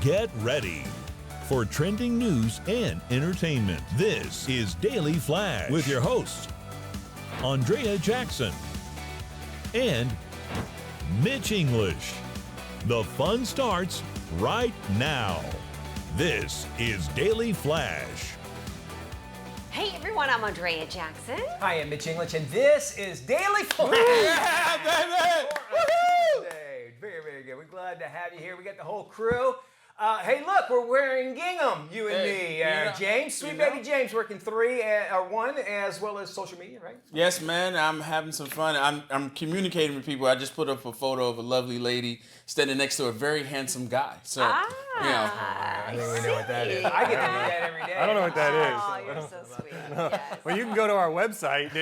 Get ready for trending news and entertainment. This is Daily Flash with your hosts, Andrea Jackson and Mitch English. The fun starts right now. This is Daily Flash. Hey everyone, I'm Andrea Jackson. Hi, I'm Mitch English, and this is Daily Flash. Yeah, baby! Woohoo! Very, very good. We're glad to have you here. We got the whole crew. Hey, look, we're wearing gingham, you and me. James, sweet baby James, working 3 or 1, as well as social media, right? Yes, man. I'm having some fun. I'm communicating with people. I just put up a photo of a lovely lady standing next to a very handsome guy. So, I think we know what that is. I get to do that every day. I don't know what that is. Oh, you're so sweet. Yes. Well, you can go to our website,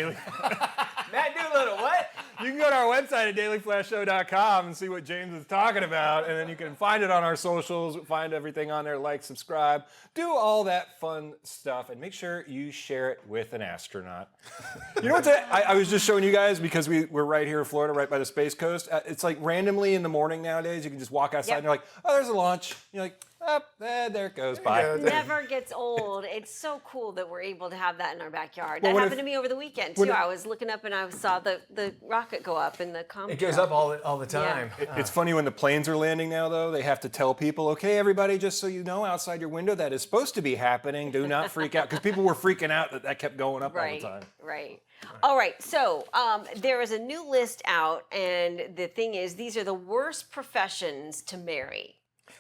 Matt Doolittle, what? You can go to our website at dailyflashshow.com and see what James is talking about, and then you can find it on our socials, find everything on there, like, subscribe, do all that fun stuff, and make sure you share it with an astronaut. You know what I was just showing you guys, because we're right here in Florida, right by the Space Coast. It's like randomly in the morning nowadays, you can just walk outside and you're like, oh, there's a launch. You're like, oh, there it goes, bye. It never gets old. It's so cool that we're able to have that in our backyard. Well, That happened to me over the weekend too. I was looking up and I saw the rocket go up in the comet. It goes up all the time. It's funny when the planes are landing now, though. They have to tell people, okay, everybody, just so you know, outside your window, that is supposed to be happening. Do not freak out. Because people were freaking out that kept going up all the time. Right. All right. So there is a new list out, and the thing is, these are the worst professions to marry.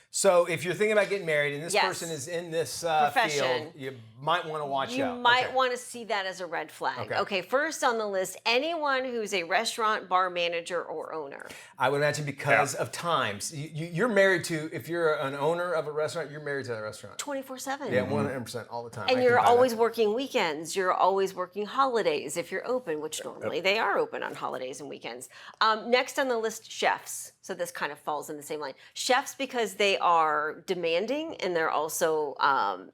So if you're thinking about getting married and this Yes. person is in this Profession. field, you might want to watch You out. might Okay. want to see that as a red flag. Okay. Okay, first on the list, anyone who's a restaurant bar manager or owner. I would imagine because of times. You're married to, if you're an owner of a restaurant, you're married to that restaurant. 24/7. Yeah, 100% all the time. And I you're can buy always that. working weekends. You're always working holidays if you're open, which normally they are open on holidays and weekends. Next on the list, chefs. So this kind of falls in the same line. Chefs, because they are demanding and they're also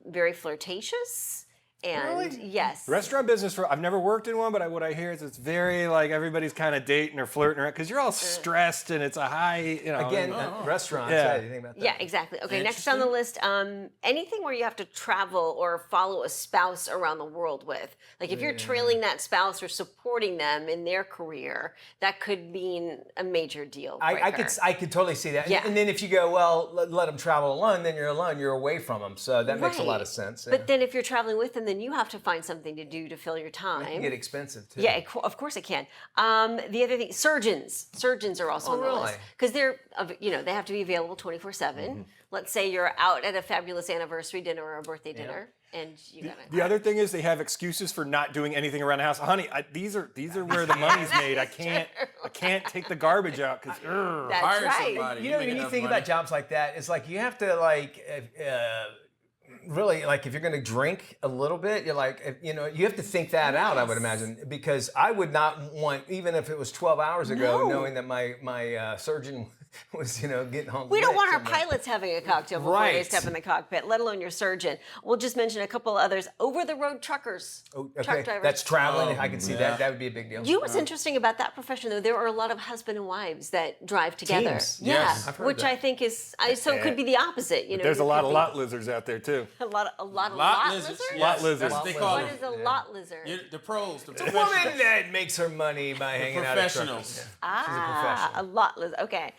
very flirtatious. And Really? yes. Restaurant business, I've never worked in one, but what I hear is it's very like everybody's kind of dating or flirting around because you're all stressed and it's a high, Again, restaurants. Yeah. Yeah. You think about that? Yeah, exactly. Okay, next on the list, anything where you have to travel or follow a spouse around the world with. Like if you're trailing that spouse or supporting them in their career, that could mean a major deal. I could totally see that. Yeah. And then if you go, well, let them travel alone, then you're alone. You're away from them. So that makes a lot of Right. sense. But then if you're traveling with them, then you have to find something to do to fill your It can time. get expensive too. Yeah, of course it can. The other thing, surgeons are also on the list because they're, they have to be available 24/7. Let's say you're out at a fabulous anniversary dinner or a birthday dinner, and you gotta. The other thing is they have excuses for not doing anything around the house. Honey, these are where the money's made. I can't take the garbage out because. That's Hire right. somebody. You know, make when you enough think money. about jobs like that, it's like you have to really, like, if you're going to drink a little bit, you're like, you have to think that out, I would imagine, because I would not want, even if it was 12 hours ago, knowing that my surgeon was, getting home. We don't want our somewhere. pilots having a cocktail before they Right. step in the cockpit, let alone your surgeon. We'll just mention a couple others. Over-the-road truckers, Oh, truck okay, drivers. that's traveling. I can see that. That would be a big deal. You know what's interesting about that profession, though? There are a lot of husband and wives that drive together. Teams. Yeah, Yes. I've heard which that. I think is so it could be the opposite. There's a it lot could of be lot lizards out there too. a lot of Lot lizards. lizards. Lot lizards. That's what they call What them. is a lot lizard? The pros, the A woman professionals. that makes her money by hanging out at professionals. truckers. A lot lizard. Okay,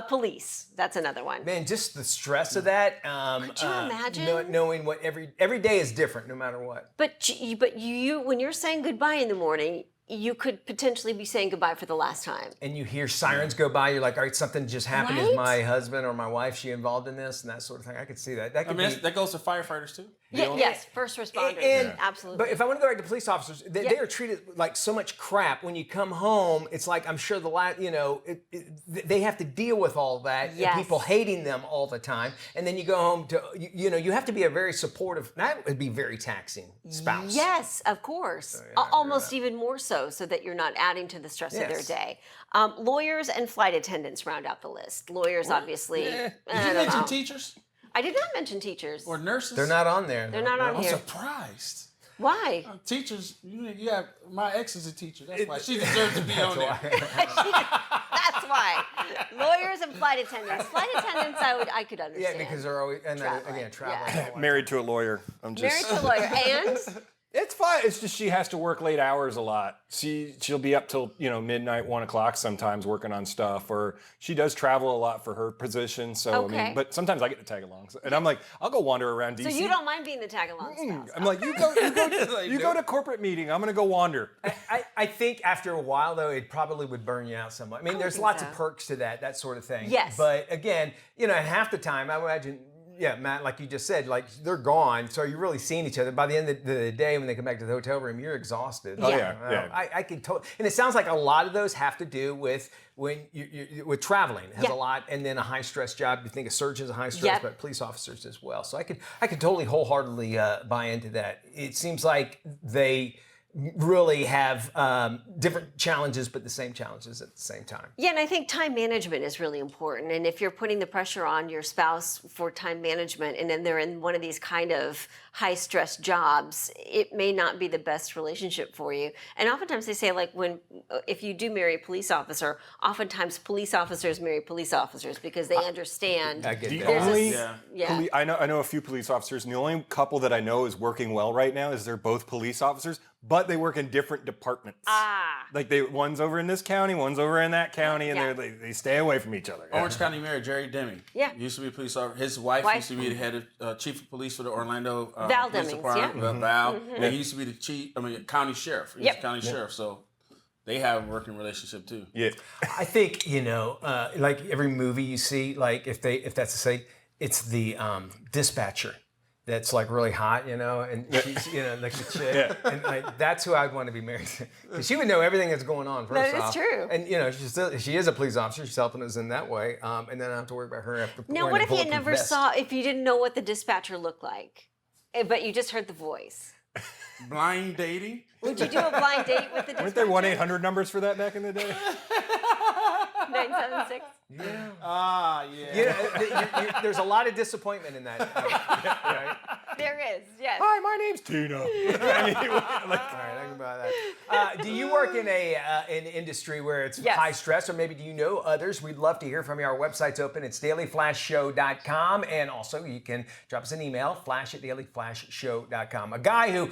police. That's another one. Man, just the stress of that. Could you imagine? Knowing what every day is different, no matter what. But you, when you're saying goodbye in the morning, you could potentially be saying goodbye for the last time. And you hear sirens go by, you're like, all right, something just happened. Is Right? my husband or my wife, she involved in this and that sort of thing? I could see that. That I could mean, be. that goes to firefighters too. Yes, first responders. And- Absolutely. But if I want to go back to police officers, they are treated like so much crap. When you come home, it's like, I'm sure they have to deal with all that. Yes. And people hating them all the time. And then you go home to, you have to be a very supportive, that would be very taxing spouse. Yes, of course. Almost even more so that you're not adding to the stress of their Yes. day. Lawyers and flight attendants round out the list. Lawyers, obviously. Yeah. I Did you don't mention know. teachers I did not mention teachers. or nurses? They're not on there. They're not on I'm here. surprised. Why? Teachers, you have my ex is a teacher. That's why she deserves to be on there. That's why. Lawyers and flight attendants. Flight attendants, I could understand. Yeah, because they're always traveling. Yeah. Married to a lawyer. I'm just. Married to a lawyer, and It's fine. It's just she has to work late hours a lot. She'll be up till midnight, 1 o'clock sometimes working on stuff, or she does travel a lot for her position. So Okay. but sometimes I get to tag along, and I'm like, I'll go wander around DC. so you don't mind being the tag-along spouse. I'm like, you go to corporate meeting. I'm gonna go wander. I think after a while, though, it probably would burn you out somewhat. I mean, there's think lots so. of perks to that sort of thing. Yes. But again, half the time, I would imagine, yeah, Matt, like you just said, like they're gone. So you're really seeing each other. By the end of the day, when they come back to the hotel room, you're exhausted. Oh, yeah. I can totally, and it sounds like a lot of those have to do with when you with traveling. It has Yeah. a lot, and then a high stress job. You think a surgeon's a high stress, Yep. but police officers as well. So I could totally wholeheartedly buy into that. It seems like they really have different challenges, but the same challenges at the same time. Yeah, and I think time management is really important. And if you're putting the pressure on your spouse for time management and then they're in one of these kind of high stress jobs, it may not be the best relationship for you. And oftentimes they say, like, if you do marry a police officer, oftentimes police officers marry police officers because they understand. I get The that. There's a only s- yeah. I know a few police officers, and the only couple that I know is working well right now is they're both police officers, but they work in different departments. Like one's over in this county, one's over in that county, and Yeah. they stay away from each other. Orange County Mayor Jerry Deming. Yeah. Used to be a police officer. His wife used to be the head of chief of police for the Orlando Val Police Demings, Department. yeah. Val. And he used to be the county sheriff. He's Yep. the county sheriff. So they have a working relationship too. Yeah. I think like every movie you see, like if that's to say, it's the dispatcher that's like really hot, and she's like the chick, and like that's who I'd want to be married to, because she would know everything that's going on. First That is off, true. and she is a police officer. She's helping us in that way, and then I don't have to worry about her after. Now, what if you never if you didn't know what the dispatcher looked like, but you just heard the voice? Blind dating. Would you do a blind date with the dispatcher? Weren't there 1-800 numbers for that back in the day? 976? Yeah. There's a lot of disappointment in that. Right? There is, yes. Hi, my name's Tina. All right, I can buy that. Do you work in an industry where it's Yes. high stress, or maybe do you know others? We'd love to hear from you. Our website's open. It's dailyflashshow.com, and also you can drop us an email, flash@dailyflashshow.com. A guy who,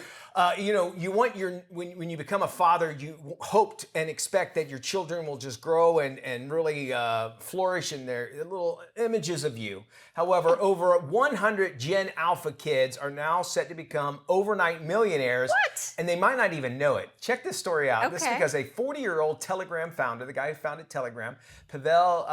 you want when you become a father, you hoped and expect that your children will just grow and really flourish in their little images of you. However, over 100 Gen Alpha kids are now set to become overnight millionaires. What? And they might not even know it. Check this story out. This is Okay. because a 40-year-old Telegram founder, the guy who founded Telegram, Pavel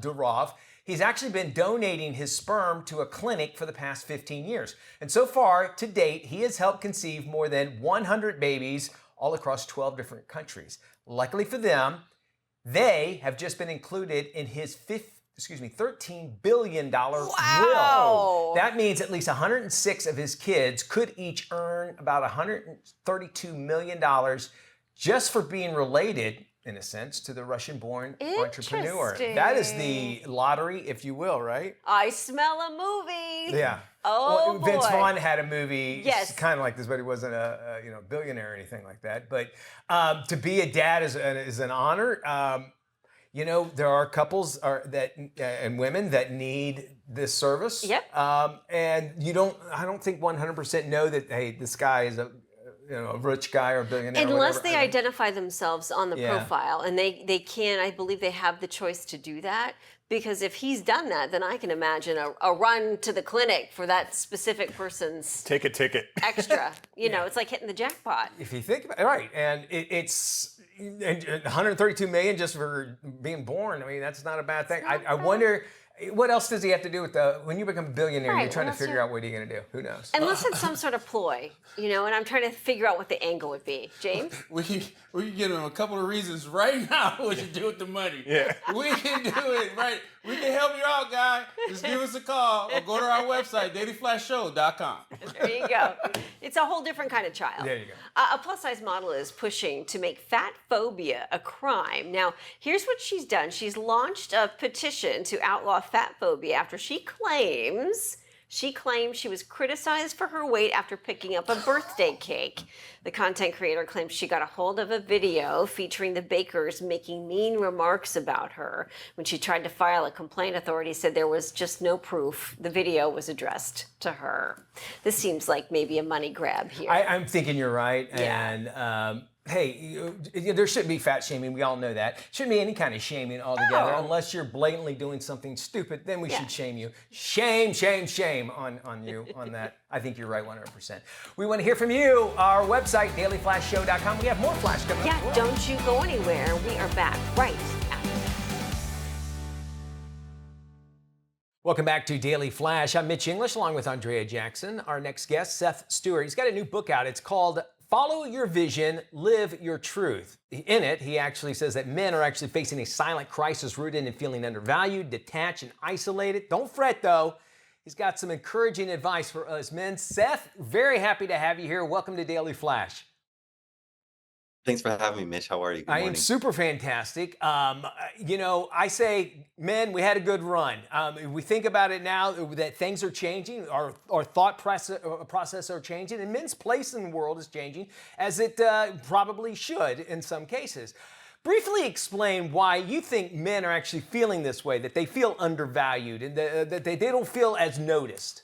Durov, he's actually been donating his sperm to a clinic for the past 15 years. And so far, to date, he has helped conceive more than 100 babies all across 12 different countries. Luckily for them, they have just been included in his $13 billion will. That means at least 106 of his kids could each earn about $132 million just for being related, in a sense, to the Russian-born entrepreneur. That is the lottery, if you will, right? I smell a movie. Yeah. Oh, boy. Vince Vaughn had a movie, Yes. kind of like this, but he wasn't a billionaire or anything like that. But to be a dad is an honor. There are couples and women that need this service. Yep. And I don't think 100% know that, hey, this guy is a rich guy or a billionaire. Unless or they whatever. identify themselves on the Yeah. profile, and they can, I believe they have the choice to do that. Because if he's done that, then I can imagine a run to the clinic for that specific person's Take a ticket. extra. It's like hitting the jackpot. If you think about it, right, and it's 132 million just for being born. I mean, that's not a bad thing. I wonder, what else does he have to do with when you become a billionaire? Right, You're trying what to else figure out what are you going to do? Who knows? Unless it's some sort of ploy, and I'm trying to figure out what the angle would be. James? We can give him a couple of reasons right now what you do with the money. Yeah. We can do it right. We can help you out, guy. Just give us a call or go to our website, dailyflashshow.com. There you go. It's a whole different kind of child. There you go. A plus-size model is pushing to make fat phobia a crime. Now, here's what she's done. She's launched a petition to outlaw fat phobia after she claims She claimed she was criticized for her weight after picking up a birthday cake. The content creator claims she got a hold of a video featuring the bakers making mean remarks about her. When she tried to file a complaint, authorities said there was just no proof the video was addressed to her. This seems like maybe a money grab here. I'm thinking you're right. Yeah. And hey, there shouldn't be fat shaming. We all know that. Shouldn't be any kind of shaming altogether, Oh. unless you're blatantly doing something stupid. Then we Yeah. should shame you. Shame, shame, shame on you on that. I think you're right 100%. We want to hear from you. Our website, dailyflashshow.com. We have more flash coming up. Yeah, as well. don't you go anywhere. We are back right after this. Welcome back to Daily Flash. I'm Mitch English along with Andrea Jackson. Our next guest, Seth Stewart. He's got a new book out. It's called Follow Your Vision, Live Your Truth. In it, he actually says that men are actually facing a silent crisis rooted in feeling undervalued, detached, and isolated. Don't fret, though. He's got some encouraging advice for us men. Seth, very happy to have you here. Welcome to Daily Flash. Thanks for having me, Mitch. How are you? Good I am morning. super fantastic. I say, men, we had a good run. We think about it now that things are changing. Our thought process are changing, and men's place in the world is changing, as it probably should in some cases. Briefly explain why you think men are actually feeling this way, that they feel undervalued and that they don't feel as noticed.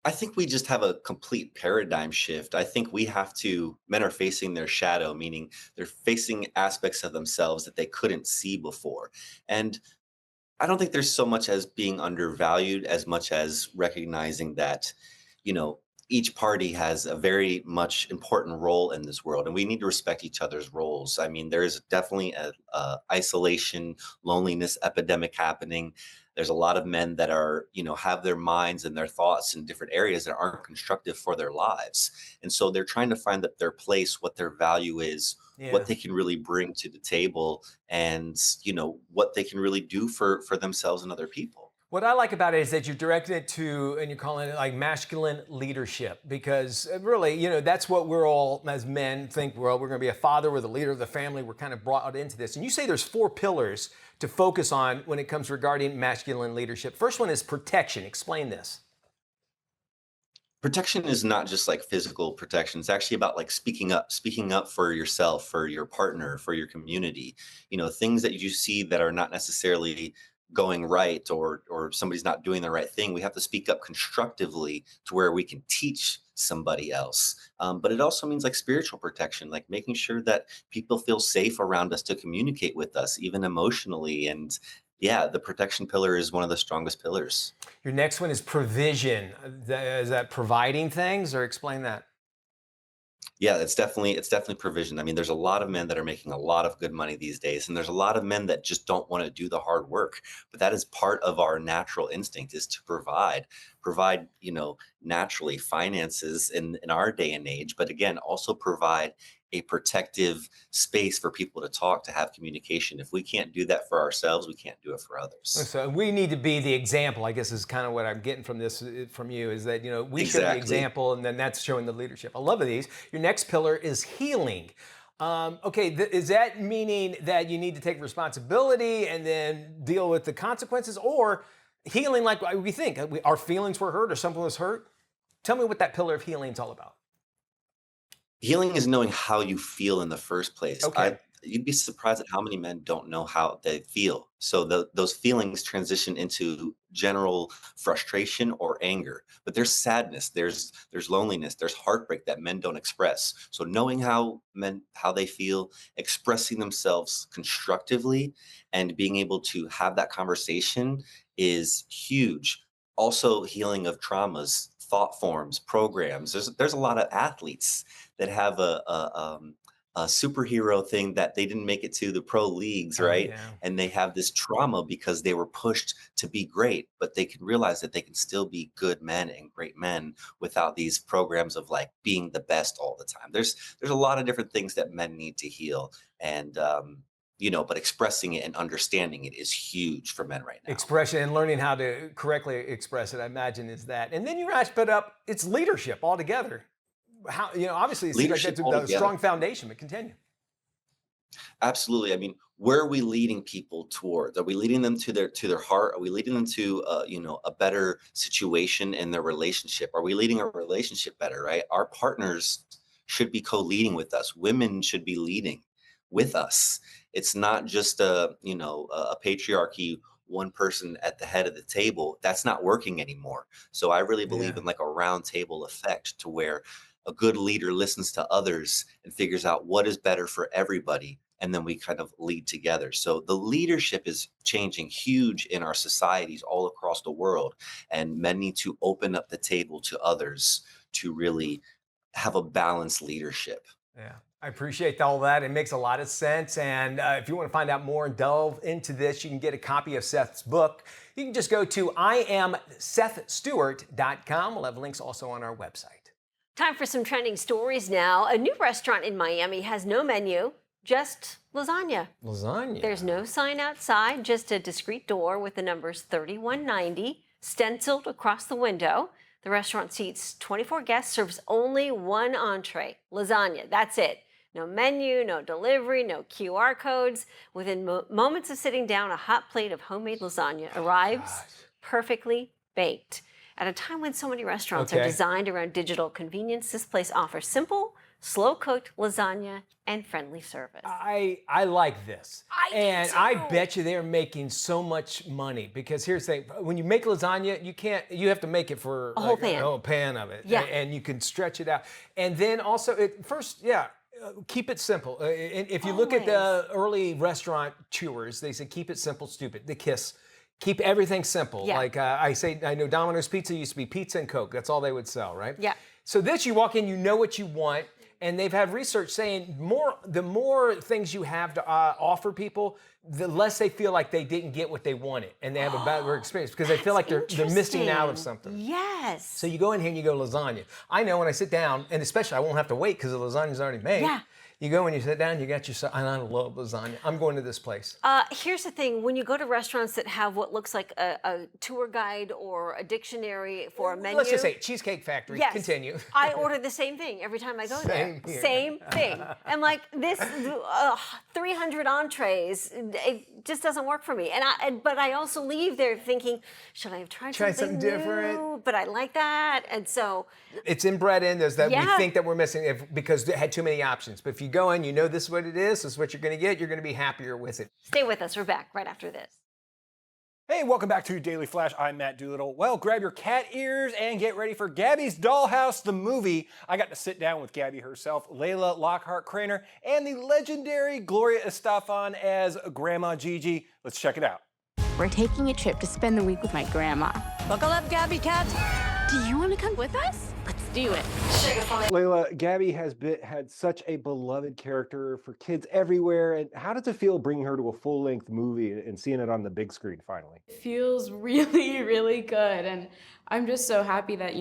I think we just have a complete paradigm shift. I think men are facing their shadow, meaning they're facing aspects of themselves that they couldn't see before. And I don't think there's so much as being undervalued as much as recognizing that, each party has a very much important role in this world, and we need to respect each other's roles. I mean, there is definitely a isolation, loneliness epidemic happening. There's a lot of men that are, have their minds and their thoughts in different areas that aren't constructive for their lives. And so they're trying to find their place, what their value is, what they can really bring to the table, and, what they can really do for themselves and other people. What I like about it is that you're directing it to, and you're calling it like masculine leadership, because really, that's what we're all as men think. Well, we're going to be a father, we're the leader of the family, we're kind of brought into this. And you say there's 4 pillars to focus on when it comes regarding masculine leadership. First one is protection. Explain this. Protection is not just like physical protection. It's actually about like speaking up for yourself, for your partner, for your community. Things that you see that are not necessarily going right, or somebody's not doing the right thing. We have to speak up constructively to where we can teach somebody else. But it also means like spiritual protection, like making sure that people feel safe around us to communicate with us, even emotionally. And yeah, the protection pillar is one of the strongest pillars. Your next one is provision. Is that providing things, or explain that? Yeah, it's definitely provision. I mean, there's a lot of men that are making a lot of good money these days, and there's a lot of men that just don't want to do the hard work. But that is part of our natural instinct, is to provide, naturally finances in our day and age, but again, also provide a protective space for people to talk, to have communication. If we can't do that for ourselves, we can't do it for others. So we need to be the example, I guess, is kind of what I'm getting from this, from you, is that, we should be the example, and then that's showing the leadership. I love these. Your next pillar is healing. Is that meaning that you need to take responsibility and then deal with the consequences, or healing like we think? Our feelings were hurt or something was hurt? Tell me what that pillar of healing is all about. Healing is knowing how you feel in the first place. Okay. You'd be surprised at how many men don't know how they feel. So those feelings transition into general frustration or anger. But there's sadness, there's loneliness, there's heartbreak that men don't express. So knowing how they feel, expressing themselves constructively, and being able to have that conversation is huge. Also, healing of traumas, thought forms, programs. There's a lot of athletes that have a superhero thing that they didn't make it to the pro leagues, right? Yeah. And they have this trauma because they were pushed to be great, but they can realize that they can still be good men and great men without these programs of like being the best all the time. There's a lot of different things that men need to heal, and but expressing it and understanding it is huge for men right now. Expression and learning how to correctly express it, I imagine, is that. And then you wrap it up, it's leadership altogether. How, obviously it seems like Leadership that's a altogether. strong foundation, but continue. Absolutely. I mean, where are we leading people towards? Are we leading them to their heart? Are we leading them to a better situation in their relationship? Are we leading our relationship better, right? Our partners should be co-leading with us. Women should be leading with us. It's not just a patriarchy, one person at the head of the table. That's not working anymore. So I really believe Yeah. in like a round table effect to where a good leader listens to others and figures out what is better for everybody, and then we kind of lead together. So the leadership is changing huge in our societies all across the world, and men need to open up the table to others to really have a balanced leadership. Yeah, I appreciate all that. It makes a lot of sense. And if you want to find out more and delve into this, you can get a copy of Seth's book. You can just go to IamSethStewart.com. We'll have links also on our website. Time for some trending stories now. A new restaurant in Miami has no menu, just lasagna. Lasagna. There's no sign outside, just a discreet door with the numbers 3190 stenciled across the window. The restaurant seats 24 guests, serves only one entree, lasagna. That's it. No menu, no delivery, no QR codes. Within moments of sitting down, a hot plate of homemade lasagna arrives, perfectly baked. At a time when so many restaurants are designed around digital convenience, this place offers simple, slow-cooked lasagna and friendly service. I like this. I do and too. I bet you they're making so much money, because here's the thing: when you make lasagna, you have to make it for A whole pan. A whole pan of it. Yeah. And you can stretch it out. And then also keep it simple. And if you look at the early restaurant tours, they say keep it simple, stupid. The KISS. Keep everything simple. Yeah. Like I know Domino's Pizza used to be pizza and Coke. That's all they would sell, right? Yeah. So this, you walk in, you know what you want, and they've had research saying the more things you have to offer people, the less they feel like they didn't get what they wanted, and they have a better experience because they feel like they're missing out of something. Yes. So you go in here and you go lasagna. I know when I sit down, and especially I won't have to wait because the lasagna's already made. Yeah. You go and you sit down, you got your, and I love lasagna. I'm going to this place. Here's the thing: when you go to restaurants that have what looks like a tour guide or a dictionary for a menu, Let's just say Cheesecake Factory. yes, Continue. I order the same thing every time I go Same there. here. Same thing. And like this, 300 entrees, it just doesn't work for me. But I also leave there thinking, should I have tried something different? new? But I like that, and so It's inbred in us that we Yeah. think that we're missing because they had too many options. But if you go in, you know this is what it is, this is what you're going to get, you're going to be happier with it. stay with us. We're back right after this. Hey, welcome back to Daily Flash. I'm Matt Doolittle. Well, grab your cat ears and get ready for Gabby's Dollhouse, the movie. I got to sit down with Gabby herself, Layla Lockhart-Craner, and the legendary Gloria Estefan as Grandma Gigi. Let's check it out. We're taking a trip to spend the week with my grandma. Buckle up, Gabby Cat. Do you want to come with us? Let's do it. Layla, Gabby has had such a beloved character for kids everywhere. And how does it feel bringing her to a full-length movie and seeing it on the big screen finally? It feels really, really good. And I'm just so happy that,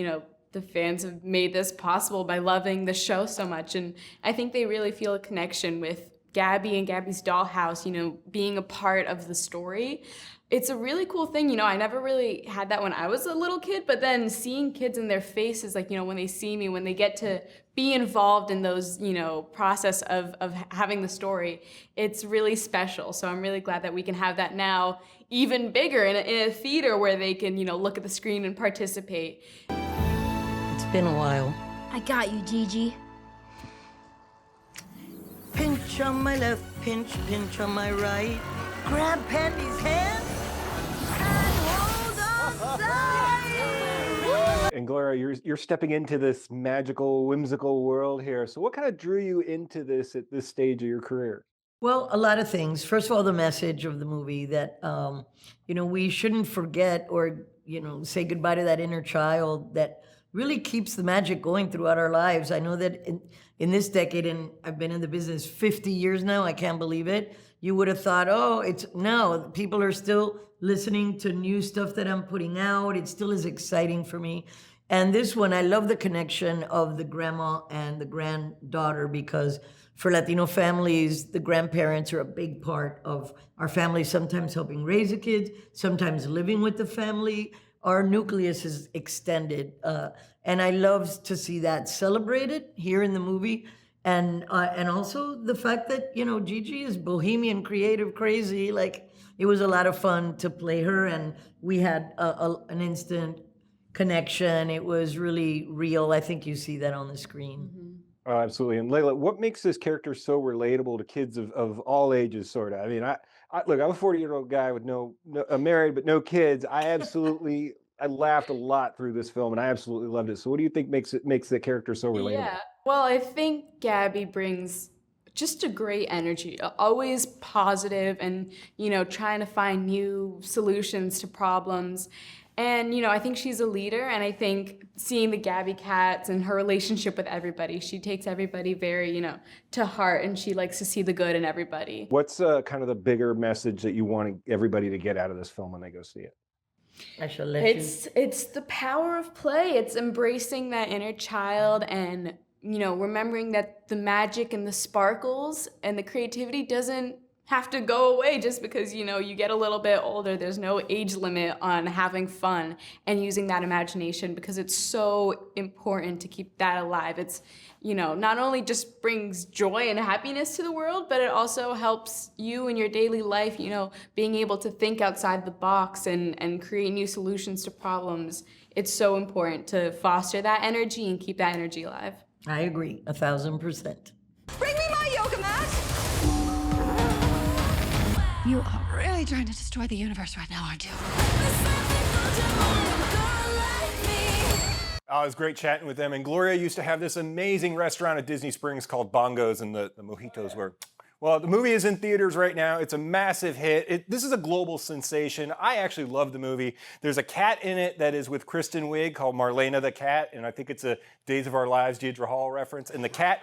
the fans have made this possible by loving the show so much. And I think they really feel a connection with Gabby and Gabby's Dollhouse, being a part of the story. It's a really cool thing, I never really had that when I was a little kid, but then seeing kids in their faces, like, when they see me, when they get to be involved in those, process of having the story, it's really special. So I'm really glad that we can have that now even bigger in a theater where they can, look at the screen and participate. It's been a while. I got you, Gigi. Pinch on my left, pinch on my right. Grab Pandy's hand and hold on tight. And Gloria, you're stepping into this magical, whimsical world here. So what kind of drew you into this at this stage of your career? Well, a lot of things. First of all, the message of the movie that, we shouldn't forget or, say goodbye to that inner child that really keeps the magic going throughout our lives. I know that in this decade, and I've been in the business 50 years now, I can't believe it. You would have thought, people are still listening to new stuff that I'm putting out. It still is exciting for me. And this one, I love the connection of the grandma and the granddaughter, because for Latino families, the grandparents are a big part of our family, sometimes helping raise the kids, sometimes living with the family. Our nucleus is extended. And I love to see that celebrated here in the movie. and also the fact that Gigi is bohemian, creative, crazy. Like, it was a lot of fun to play her, and we had an instant connection. It was really real. I think you see that on the screen. Oh, absolutely. And Layla, what makes this character so relatable to kids of all ages, sort of? I mean, look, I'm a 40-year-old guy with I'm married, but no kids. I laughed a lot through this film, and I absolutely loved it. So what do you think makes the character so relatable? Yeah. Well, I think Gabby brings just a great energy, always positive and, trying to find new solutions to problems. And, I think she's a leader, and I think seeing the Gabby Cats and her relationship with everybody, she takes everybody very, to heart, and she likes to see the good in everybody. What's kind of the bigger message that you want everybody to get out of this film when they go see it? I shall let It's the power of play. It's embracing that inner child and, remembering that the magic and the sparkles and the creativity doesn't have to go away just because, you get a little bit older. There's no age limit on having fun and using that imagination, because it's so important to keep that alive. It's, not only just brings joy and happiness to the world, but it also helps you in your daily life, being able to think outside the box and create new solutions to problems. It's so important to foster that energy and keep that energy alive. I agree, 1,000%. Bring me my yoga mat! You are really trying to destroy the universe right now, aren't you? Oh, it was great chatting with them. And Gloria used to have this amazing restaurant at Disney Springs called Bongos, and the mojitos were... Well, the movie is in theaters right now. It's a massive hit. This is a global sensation. I actually love the movie. There's a cat in it that is with Kristen Wiig called Marlena the Cat, and I think it's a Days of Our Lives Deidre Hall reference. And the cat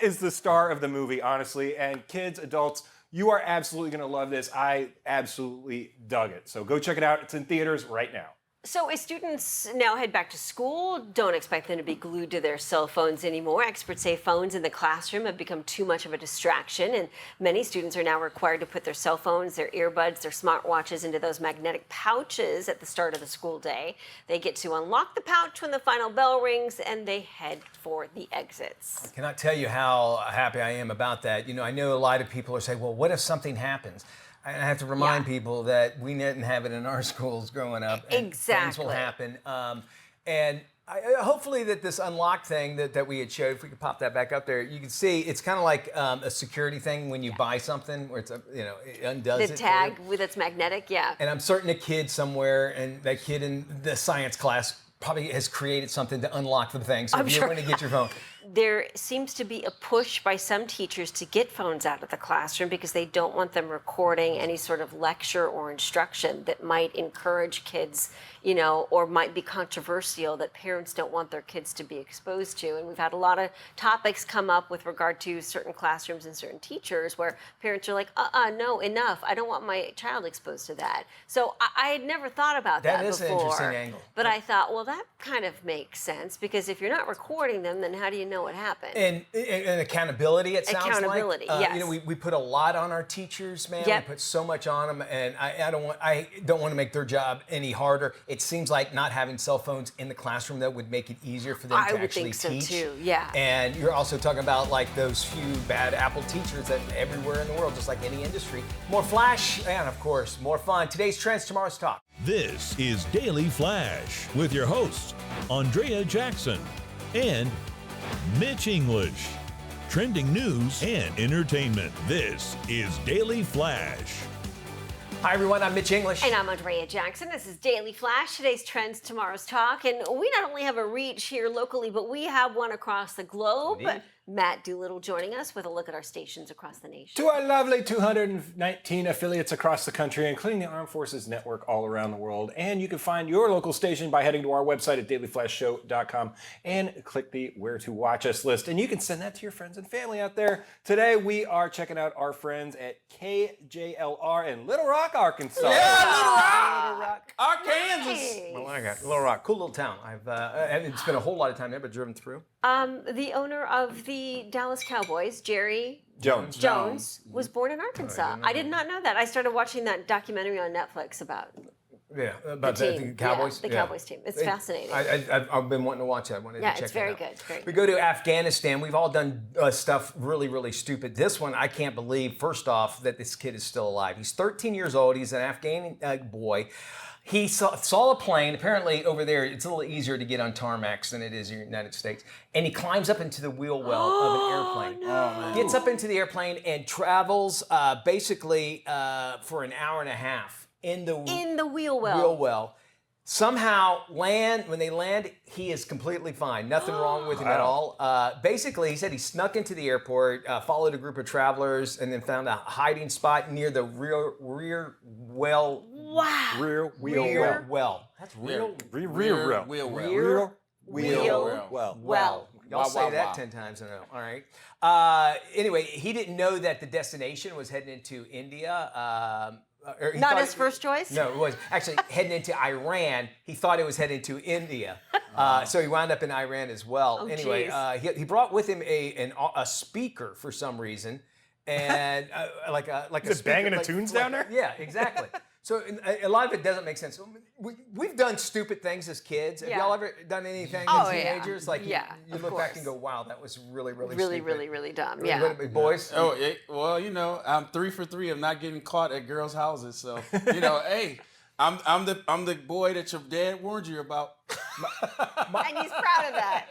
is the star of the movie, honestly. And kids, adults, you are absolutely going to love this. I absolutely dug it. So go check it out. It's in theaters right now. So as students now head back to school, don't expect them to be glued to their cell phones anymore. Experts say phones in the classroom have become too much of a distraction, and many students are now required to put their cell phones, their earbuds, their smartwatches into those magnetic pouches at the start of the school day. They get to unlock the pouch when the final bell rings, and they head for the exits. I cannot tell you how happy I am about that. I know a lot of people are saying, well, what if something happens? I have to remind people that we didn't have it in our schools growing up. And things will happen. And hopefully that this unlock thing that we had showed, if we could pop that back up there, you can see it's kind of like a security thing when you buy something where it's, it undoes it. The tag that's magnetic, yeah. And I'm certain a kid somewhere, and that kid in the science class probably has created something to unlock the thing. So if you're going to get your phone. There seems to be a push by some teachers to get phones out of the classroom because they don't want them recording any sort of lecture or instruction that might encourage kids, or might be controversial, that parents don't want their kids to be exposed to. And we've had a lot of topics come up with regard to certain classrooms and certain teachers where parents are like, no, enough. I don't want my child exposed to that. So I had never thought about that before. That is an interesting angle. But I thought, well, that kind of makes sense, because if you're not recording them, then how do you know what happened? And accountability, it sounds accountability, like. yes. We put a lot on our teachers, man. Yep. We put so much on them, and I don't want to make their job any harder. It seems like not having cell phones in the classroom that would make it easier for them to actually teach. I would think so too, yeah. And you're also talking about like those few bad Apple teachers that everywhere in the world, just like any industry. More flash, and of course, more fun. Today's Trends, Tomorrow's Talk. This is Daily Flash with your hosts, Andrea Jackson and Mitch English. Trending news and entertainment. This is Daily Flash. Hi, everyone. I'm Mitch English. And I'm Andrea Jackson. This is Daily Flash, today's Trends, Tomorrow's Talk. And we not only have a reach here locally, but we have one across the globe. Indeed. Matt Doolittle joining us with a look at our stations across the nation. To our lovely 219 affiliates across the country, including the Armed Forces Network all around the world. And you can find your local station by heading to our website at dailyflashshow.com and click the Where to Watch Us list. And you can send that to your friends and family out there. Today, we are checking out our friends at KJLR in Little Rock, Arkansas. Yeah, Little Rock. Arkansas. Well, I got Little Rock, cool little town. I haven't spent a whole lot of time there, but driven through. The owner of the Dallas Cowboys, Jerry Jones, was born in Arkansas. I did not know that. I started watching that documentary on Netflix about Yeah, about the Cowboys. Yeah, the Cowboys team. It's fascinating. I've been wanting to watch that. I wanted to check it's very that out. good. It's very good. We go to Afghanistan. We've all done stuff really, really stupid. This one, I can't believe, first off, that this kid is still alive. He's 13 years old. He's an Afghan boy. He saw a plane. Apparently, over there, it's a little easier to get on tarmacs than it is in the United States. And he climbs up into the wheel well of an airplane. No. Oh, man. Gets up into the airplane and travels basically for an hour and a half in the wheel well. Wheel well. Somehow when they land, he is completely fine. Nothing wrong with him at all. Basically, he said he snuck into the airport, followed a group of travelers, and then found a hiding spot near the rear well. Wow. Rear wheel well. That's real. Rear wheel well. Y'all say that 10 times in a row. All right. Anyway, he didn't know that the destination was heading into India. Not his first choice? No, it was actually heading into Iran. He thought it was heading to India. So he wound up in Iran as well. Anyway, he brought with him a speaker for some reason. And like a Is it banging a tunes down there? Yeah, exactly. So a lot of it doesn't make sense. We've done stupid things as kids. Have y'all ever done anything as teenagers? Like you look back and go, wow, that was really stupid. Really dumb. Yeah. Boys? Oh, well, you know, I'm 3 for 3 of not getting caught at girls' houses. So, you know, hey, I'm the boy that your dad warned you about. And he's proud of that.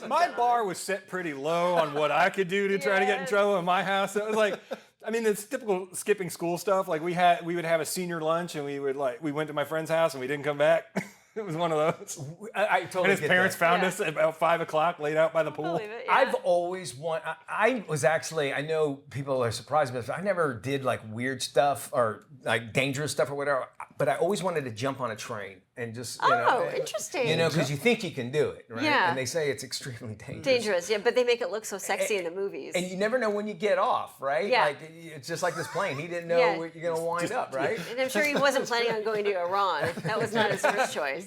My bar was set pretty low on what I could do to try to get in trouble in my house. It was like, I mean, it's typical skipping school stuff. Like we would have a senior lunch, and we went to my friend's house, and we didn't come back. It was one of those. I totally and his parents found us at about 5 o'clock, laid out by the pool. It, I've always I was actually, I know people are surprised, but I never did like weird stuff or like dangerous stuff or whatever. But I always wanted to jump on a train and just, interesting. You know, because you think you can do it, right? Yeah. And they say it's extremely dangerous. Dangerous, yeah, but they make it look so sexy in the movies. And you never know when you get off, right? Yeah. Like, it's just like this plane. He didn't know where you're going to wind up, right? And I'm sure he wasn't planning on going to Iran. That was not his first choice.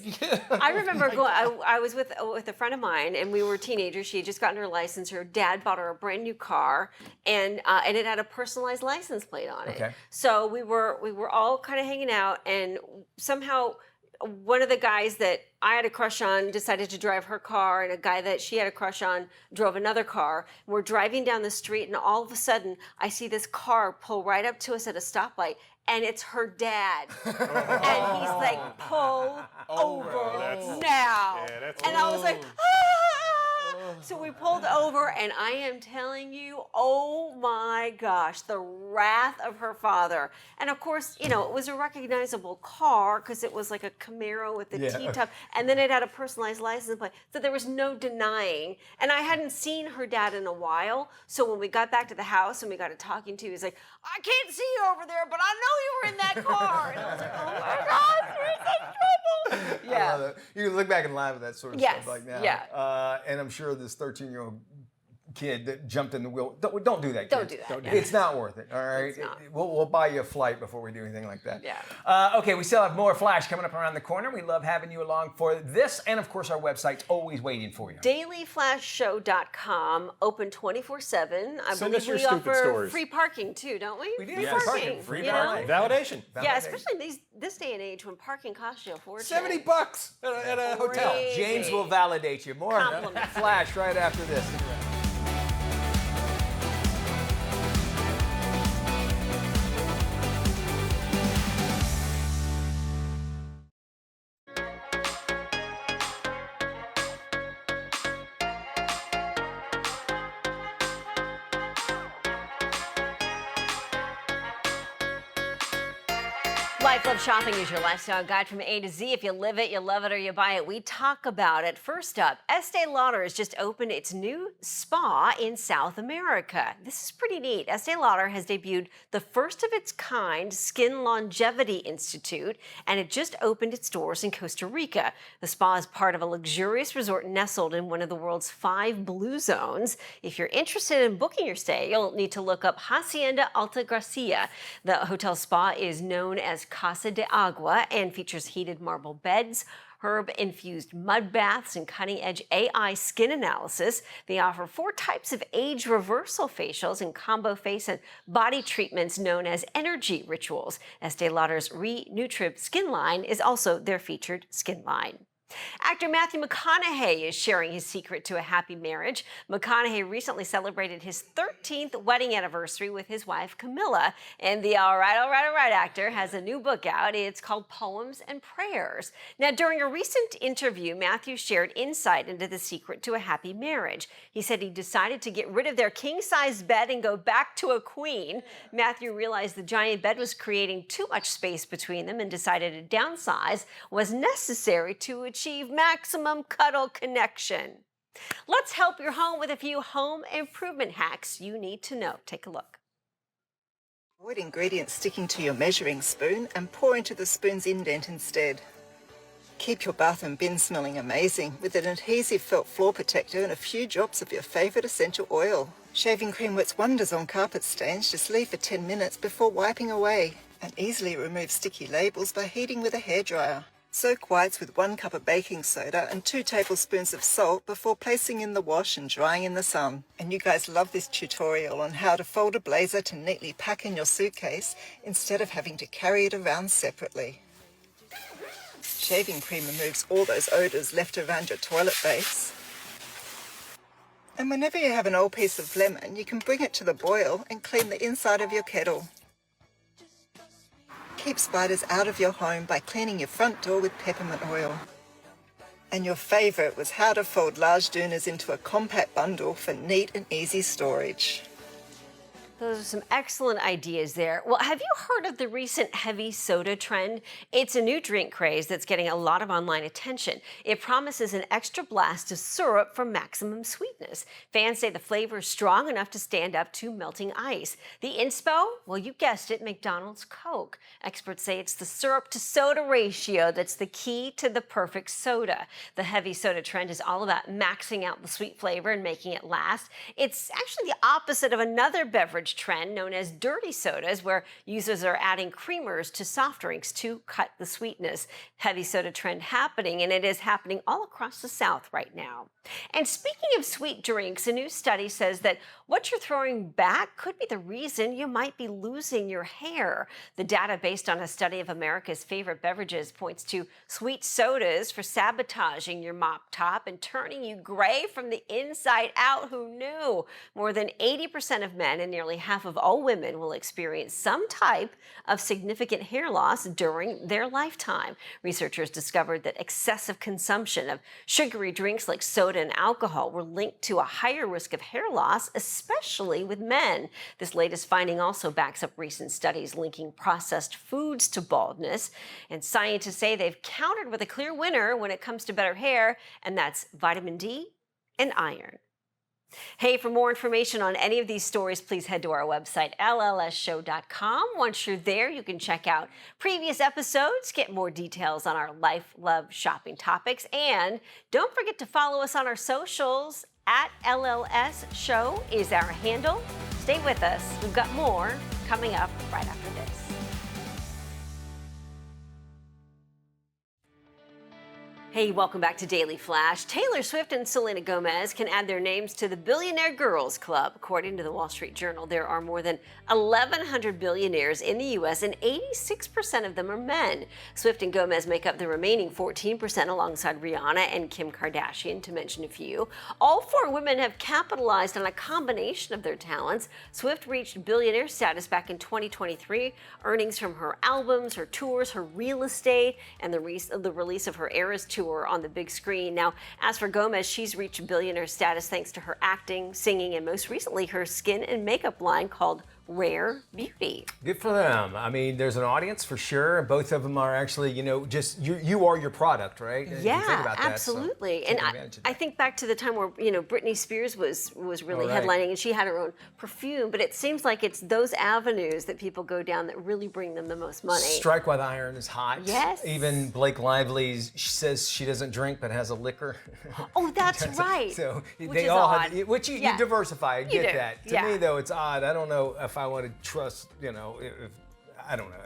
I remember going, I was with a friend of mine, and we were teenagers. She had just gotten her license. Her dad bought her a brand new car, and it had a personalized license plate on it. Okay. So we were all kind of hanging out, and somehow one of the guys that I had a crush on decided to drive her car, and a guy that she had a crush on drove another car. We're driving down the street, and all of a sudden, I see this car pull right up to us at a stoplight, and it's her dad. And he's like, pull over now. And I was like, So we pulled over, and I am telling you, oh my gosh, the wrath of her father. And of course, you know, it was a recognizable car because it was like a Camaro with a T-top, and then it had a personalized license plate. So there was no denying. And I hadn't seen her dad in a while, so when we got back to the house and we got to talking to, he was like, I can't see you over there, but I know you were in that car. And I was like, oh my God, we're in such trouble. I love that. You can look back and laugh at that sort of stuff like now. Yeah. And I'm sure this 13-year-old kid that jumped in the wheel, don't do that, Don't kids. do that. It's not worth it, all right? It's not. We'll buy you a flight before we do anything like that. Yeah. Okay, we still have more Flash coming up around the corner. We love having you along for this, and of course our website's always waiting for you. dailyflashshow.com, open 24/7. I Send believe us your we stupid offer stories. free parking too, don't we? We do. Free Yes. parking. Free you know? parking. Validation. Yeah, especially this day and age when parking costs you a fortune. $70 at a hotel. Crazy. James will validate you. More Compliment. Flash right after this. Life Love Shopping is your lifestyle guide from A to Z. If you live it, you love it, or you buy it, we talk about it. First up, Estee Lauder has just opened its new spa in South America. This is pretty neat. Estee Lauder has debuted the first of its kind Skin Longevity Institute, and it just opened its doors in Costa Rica. The spa is part of a luxurious resort nestled in one of the world's 5 blue zones. If you're interested in booking your stay, you'll need to look up Hacienda Alta Gracia. The hotel spa is known as Casa de Agua and features heated marble beds, herb-infused mud baths, and cutting-edge AI skin analysis. They offer 4 types of age reversal facials and combo face and body treatments known as energy rituals. Estee Lauder's Re-Nutrib skin line is also their featured skin line. Actor Matthew McConaughey is sharing his secret to a happy marriage. McConaughey recently celebrated his 13th wedding anniversary with his wife, Camilla. And the all right actor has a new book out. It's called Poems and Prayers. Now, during a recent interview, Matthew shared insight into the secret to a happy marriage. He said he decided to get rid of their king-size bed and go back to a queen. Matthew realized the giant bed was creating too much space between them and decided a downsize was necessary to achieve maximum cuddle connection. Let's help your home with a few home improvement hacks you need to know. Take a look. Avoid ingredients sticking to your measuring spoon and pour into the spoon's indent instead. Keep your bathroom bin smelling amazing with an adhesive felt floor protector and a few drops of your favourite essential oil. Shaving cream works wonders on carpet stains. Just leave for 10 minutes before wiping away, and easily remove sticky labels by heating with a hairdryer. Soak whites with 1 cup of baking soda and 2 tablespoons of salt before placing in the wash and drying in the sun. And you guys love this tutorial on how to fold a blazer to neatly pack in your suitcase instead of having to carry it around separately. Shaving cream removes all those odours left around your toilet base. And whenever you have an old piece of lemon, you can bring it to the boil and clean the inside of your kettle. Keep spiders out of your home by cleaning your front door with peppermint oil. And your favourite was how to fold large doonas into a compact bundle for neat and easy storage. Those are some excellent ideas there. Well, have you heard of the recent heavy soda trend? It's a new drink craze that's getting a lot of online attention. It promises an extra blast of syrup for maximum sweetness. Fans say the flavor is strong enough to stand up to melting ice. The inspo? Well, you guessed it, McDonald's Coke. Experts say it's the syrup to soda ratio that's the key to the perfect soda. The heavy soda trend is all about maxing out the sweet flavor and making it last. It's actually the opposite of another beverage trend known as dirty sodas, where users are adding creamers to soft drinks to cut the sweetness. Heavy soda trend happening, and it is happening all across the South right now. And speaking of sweet drinks, a new study says that what you're throwing back could be the reason you might be losing your hair. The data, based on a study of America's favorite beverages, points to sweet sodas for sabotaging your mop top and turning you gray from the inside out. Who knew? More than 80% of men and nearly half of all women will experience some type of significant hair loss during their lifetime. Researchers discovered that excessive consumption of sugary drinks like soda and alcohol were linked to a higher risk of hair loss, especially with men. This latest finding also backs up recent studies linking processed foods to baldness. And scientists say they've countered with a clear winner when it comes to better hair, and that's vitamin D and iron. Hey, for more information on any of these stories, please head to our website, llsshow.com. Once you're there, you can check out previous episodes, get more details on our life, love, shopping topics, and don't forget to follow us on our socials. At LLS Show is our handle. Stay with us. We've got more coming up right after this. Hey, welcome back to Daily Flash. Taylor Swift and Selena Gomez can add their names to the Billionaire Girls Club. According to the Wall Street Journal, there are more than 1,100 billionaires in the U.S., and 86% of them are men. Swift and Gomez make up the remaining 14% alongside Rihanna and Kim Kardashian, to mention a few. All 4 women have capitalized on a combination of their talents. Swift reached billionaire status back in 2023. Earnings from her albums, her tours, her real estate, and the release of her Eras tour on the big screen. Now, as for Gomez, she's reached billionaire status thanks to her acting, singing, and most recently her skin and makeup line called Rare Beauty. Good for them. I mean, there's an audience for sure. Both of them are actually, just you are your product, right? Yeah, you think about that, absolutely. So and I think back to the time where, Britney Spears was really headlining, and she had her own perfume, but it seems like it's those avenues that people go down that really bring them the most money. Strike While the Iron is hot. Yes. Even Blake Lively, she says she doesn't drink but has a liquor. Oh, that's right. So which they is all odd. you diversify. I get do. that. To Yeah. me though, it's odd. I don't know if I want to trust, if I don't know.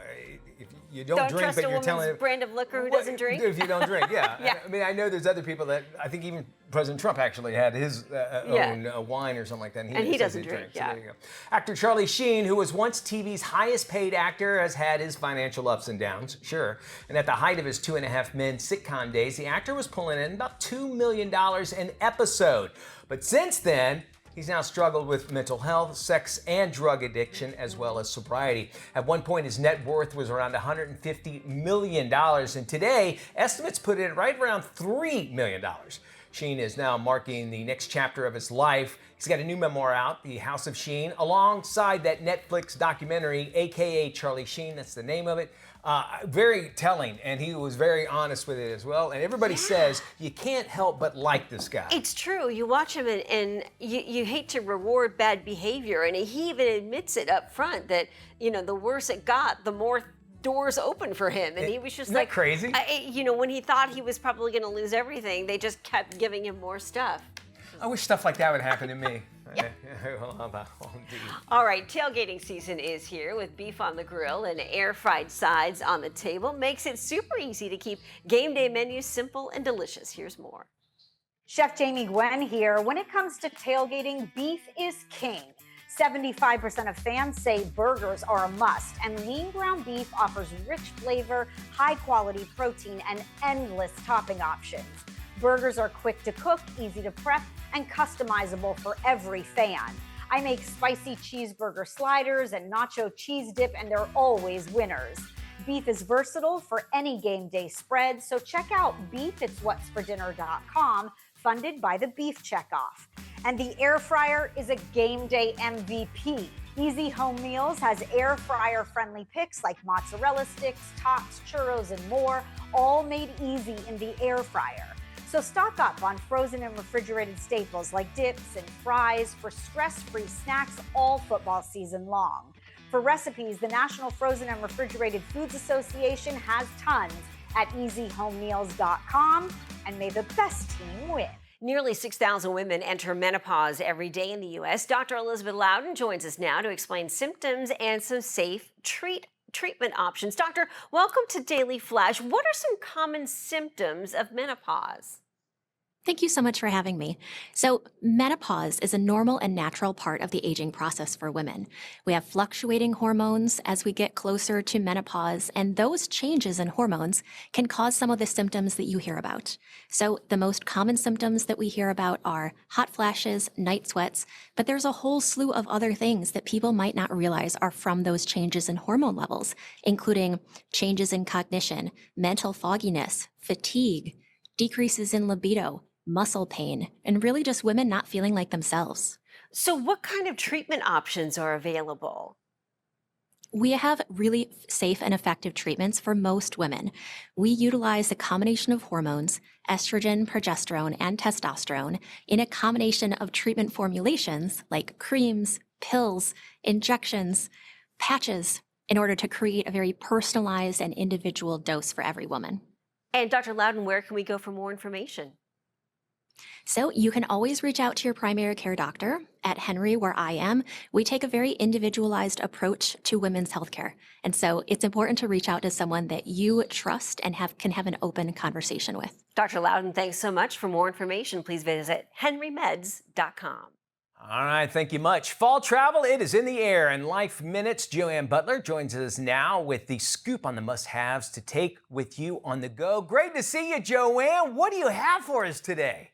If you don't, Don't drink, trust but a you're woman's telling brand of liquor who doesn't drink. if you don't drink. Yeah. Yeah. I mean, I know there's other people that I think even President Trump actually had his own wine or something like that, And he says doesn't drink. So Yeah. there you go. Actor Charlie Sheen, who was once TV's highest paid actor, has had his financial ups and downs, sure. And at the height of his 2.5 Men sitcom days, the actor was pulling in about $2 million an episode. But since then, he's now struggled with mental health, sex and drug addiction, as well as sobriety. At one point, his net worth was around $150 million, and today, estimates put it right around $3 million. Sheen is now marking the next chapter of his life. He's got a new memoir out, The House of Sheen, alongside that Netflix documentary, AKA Charlie Sheen, that's the name of it. Very telling, and he was very honest with it as well. And everybody says you can't help but like this guy. It's true. You watch him and you hate to reward bad behavior. And he even admits it up front that, the worse it got, the more doors open for him. And he was just Isn't like, that crazy? When he thought he was probably going to lose everything, they just kept giving him more stuff. I wish stuff like that would happen to me. All right, tailgating season is here with beef on the grill and air-fried sides on the table. Makes it super easy to keep game day menus simple and delicious. Here's more. Chef Jamie Gwen here. When it comes to tailgating, beef is king. 75% of fans say burgers are a must, and lean ground beef offers rich flavor, high-quality protein, and endless topping options. Burgers are quick to cook, easy to prep, and customizable for every fan. I make spicy cheeseburger sliders and nacho cheese dip, and they're always winners. Beef is versatile for any game day spread, so check out beefitswhatsfordinner.com, funded by the Beef Checkoff. And the air fryer is a game day MVP. Easy Home Meals has air fryer friendly picks like mozzarella sticks, tots, churros, and more, all made easy in the air fryer. So stock up on frozen and refrigerated staples like dips and fries for stress-free snacks all football season long. For recipes, the National Frozen and Refrigerated Foods Association has tons at easyhomemeals.com, and may the best team win. Nearly 6,000 women enter menopause every day in the U.S. Dr. Elizabeth Loudon joins us now to explain symptoms and some safe treatment options. Doctor, welcome to Daily Flash. What are some common symptoms of menopause? Thank you so much for having me. So menopause is a normal and natural part of the aging process for women. We have fluctuating hormones as we get closer to menopause, and those changes in hormones can cause some of the symptoms that you hear about. So the most common symptoms that we hear about are hot flashes, night sweats, but there's a whole slew of other things that people might not realize are from those changes in hormone levels, including changes in cognition, mental fogginess, fatigue, decreases in libido, muscle pain, and really just women not feeling like themselves. So what kind of treatment options are available? We have really safe and effective treatments for most women. We utilize a combination of hormones, estrogen, progesterone, and testosterone, in a combination of treatment formulations like creams, pills, injections, patches, in order to create a very personalized and individual dose for every woman. And Dr. Loudon, where can we go for more information? So you can always reach out to your primary care doctor. At Henry, where I am, we take a very individualized approach to women's healthcare. And so it's important to reach out to someone that you trust and can have an open conversation with. Dr. Loudon, thanks so much. For more information, please visit henrymeds.com. All right, thank you much. Fall travel, it is in the air. And Life Minute's Joanne Butler joins us now with the scoop on the must-haves to take with you on the go. Great to see you, Joanne. What do you have for us today?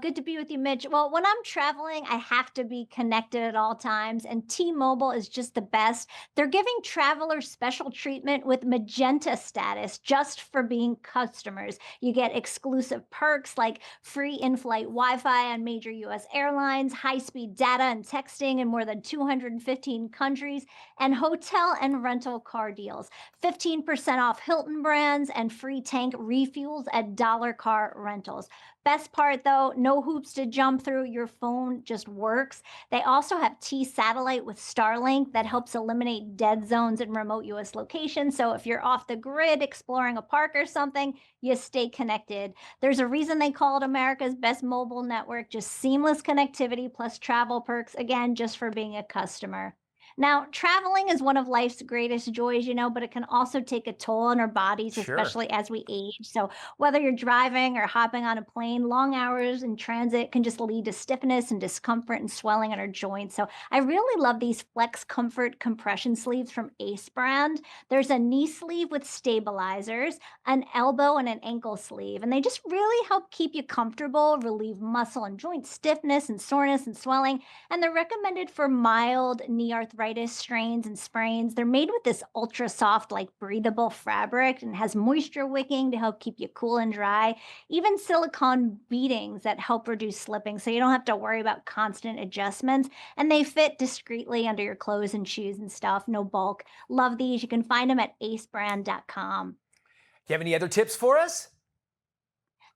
Good to be with you, Mitch. Well, when I'm traveling, I have to be connected at all times, and T-Mobile is just the best. They're giving travelers special treatment with Magenta status just for being customers. You get exclusive perks like free in-flight Wi-Fi on major U.S. airlines, high-speed data and texting in more than 215 countries, and hotel and rental car deals. 15% off Hilton brands and free tank refuels at Dollar Car Rentals. Best part though, no hoops to jump through, your phone just works. They also have T-Satellite with Starlink that helps eliminate dead zones in remote US locations. So if you're off the grid exploring a park or something, you stay connected. There's a reason they call it America's best mobile network, just seamless connectivity plus travel perks, again, just for being a customer. Now, traveling is one of life's greatest joys, but it can also take a toll on our bodies, Sure. especially as we age. So, whether you're driving or hopping on a plane, long hours in transit can just lead to stiffness and discomfort and swelling in our joints. So, I really love these Flex Comfort compression sleeves from Ace brand. There's a knee sleeve with stabilizers, an elbow and an ankle sleeve, and they just really help keep you comfortable, relieve muscle and joint stiffness and soreness and swelling. And they're recommended for mild knee arthritis, strains, and sprains. They're made with this ultra soft, like breathable fabric and has moisture wicking to help keep you cool and dry. Even silicone beadings that help reduce slipping so you don't have to worry about constant adjustments. And they fit discreetly under your clothes and shoes and stuff, no bulk. Love these. You can find them at acebrand.com. Do you have any other tips for us?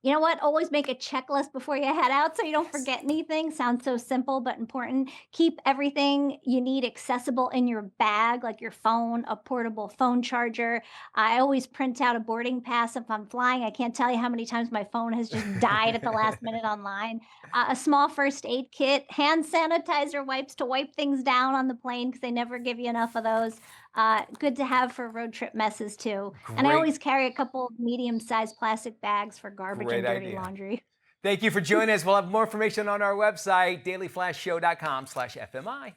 You know what? Always make a checklist before you head out so you don't forget anything. Sounds so simple but important. Keep everything you need accessible in your bag, like your phone, a portable phone charger. I always print out a boarding pass if I'm flying. I can't tell you how many times my phone has just died at the last minute online. A small first aid kit, hand sanitizer wipes to wipe things down on the plane because they never give you enough of those. Good to have for road trip messes too. And I Great. always carry a couple of medium-sized plastic bags for garbage Great and dirty idea. laundry. Thank you for joining us. We'll have more information on our website, dailyflashshow.com/FMI.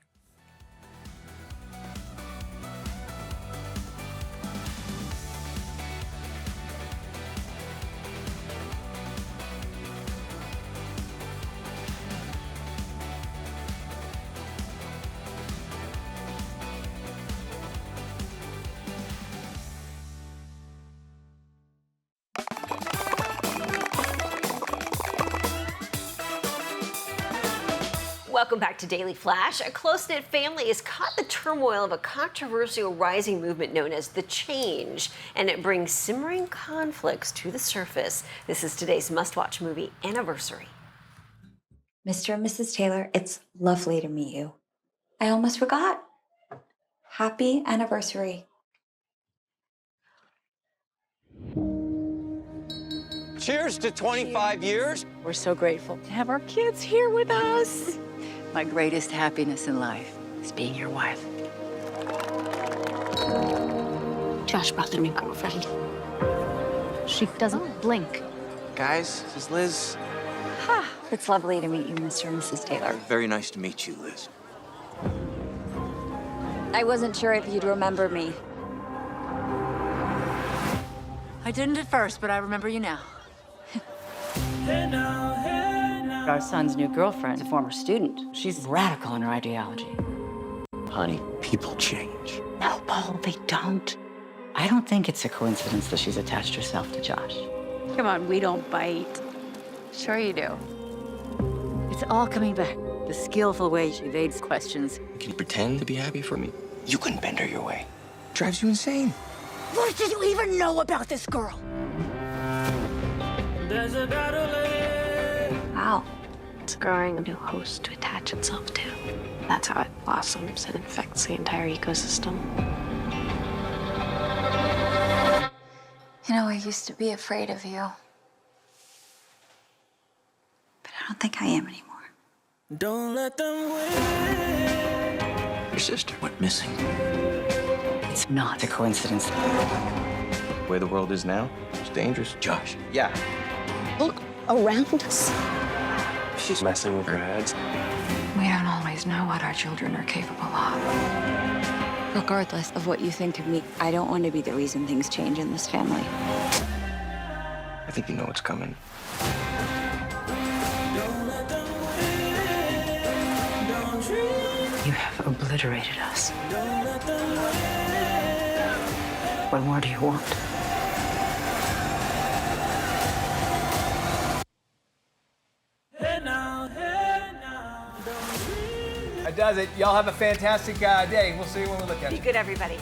Welcome back to Daily Flash. A close-knit family is caught in the turmoil of a controversial rising movement known as The Change, and it brings simmering conflicts to the surface. This is today's must-watch movie, Anniversary. Mr. and Mrs. Taylor, it's lovely to meet you. I almost forgot. Happy anniversary. Cheers to 25 years. We're so grateful to have our kids here with us. My greatest happiness in life is being your wife. Josh brought the new girlfriend. She doesn't blink. Guys, this is Liz. It's lovely to meet you, Mr. and Mrs. Taylor. Very nice to meet you, Liz. I wasn't sure if you'd remember me. I didn't at first, but I remember you now. Our son's new girlfriend, a former student. She's radical in her ideology. Honey, people change. No, Paul, they don't. I don't think it's a coincidence that she's attached herself to Josh. Come on, we don't bite. Sure you do. It's all coming back. The skillful way she evades questions. Can you pretend to be happy for me? You couldn't bend her your way. Drives you insane. What did you even know about this girl? Wow. It's growing a new host to attach itself to. That's how it blossoms and infects the entire ecosystem. You know, I used to be afraid of you. But I don't think I am anymore. Don't let them win. Your sister went missing. It's not a coincidence. The way the world is now, it's dangerous. Josh. Yeah. Look around us. She's messing with her heads. We don't always know what our children are capable of. Regardless of what you think of me, I don't want to be the reason things change in this family. I think you know what's coming. You have obliterated us. What more do you want? That does it. Y'all have a fantastic day. We'll see you when we look at Be you. good, everybody.